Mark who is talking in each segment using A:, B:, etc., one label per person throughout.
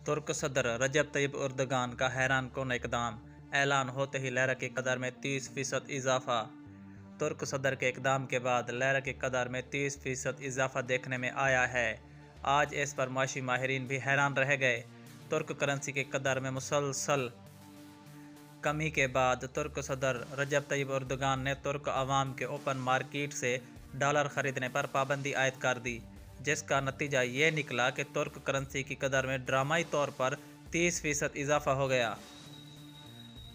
A: तुर्क सदर रजब Tayyip Erdogan का हैरान कौन इकदाम, ऐलान होते ही लेरा की कदर में 30% इजाफा। तुर्क सदर के इकदाम के बाद लेरा की कदर में 30% इजाफा देखने में आया है। आज इस पर माशी माहिरीन भी हैरान रह गए। तुर्क करेंसी की कदर में मुसलसल कमी के बाद तुर्क सदर रजब तैयब एर्दोगान ने तुर्क अवाम के ओपन मार्केट से डॉलर खरीदने पर पाबंदी आयद कर दी, जिसका नतीजा ये निकला कि तुर्क करेंसी की कदर में ड्रामाई तौर पर 30% इजाफा हो गया।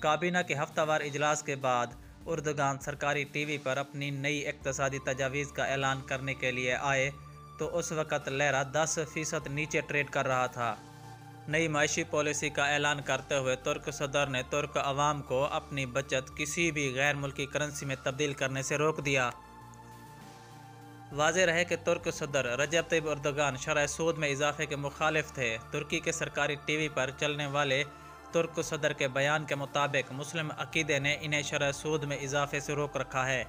A: काबीना के हफ्तावार इजलास के बाद एर्दोगान सरकारी टीवी पर अपनी नई इक्तसादी तजावीज़ का ऐलान करने के लिए आए तो उस वक़्त लेरा 10% नीचे ट्रेड कर रहा था। नई माशी पॉलिसी का ऐलान करते हुए तुर्क सदर ने तुर्क अवाम को अपनी बचत किसी भी गैर मुल्की करेंसी में तब्दील करने से रोक दिया। वाज़ेह रहे कि तुर्क सदर रजब तैयब एर्दोगान शरह सूद में इजाफे के मुखालिफ थे। तुर्की के सरकारी टीवी पर चलने वाले तुर्क सदर के बयान के मुताबिक मुस्लिम अकीदे ने इन्हें शरह सूद में इजाफे से रोक रखा है।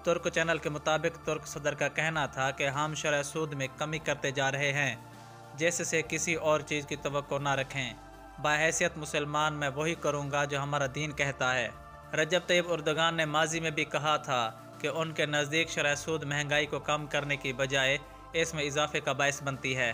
A: तुर्क चैनल के मुताबिक तुर्क सदर का कहना था कि हम शरह सूद में कमी करते जा रहे हैं, जिससे किसी और चीज़ की तवक्को ना रखें। बाहैसियत मुसलमान मैं वही करूँगा जो हमारा दीन कहता है। रजब तैयब एर्दोगान ने माजी में भी कहा था कि उनके नज़दीक शरह सूद महंगाई को कम करने की बजाय इसमें इजाफे का बायस बनती है।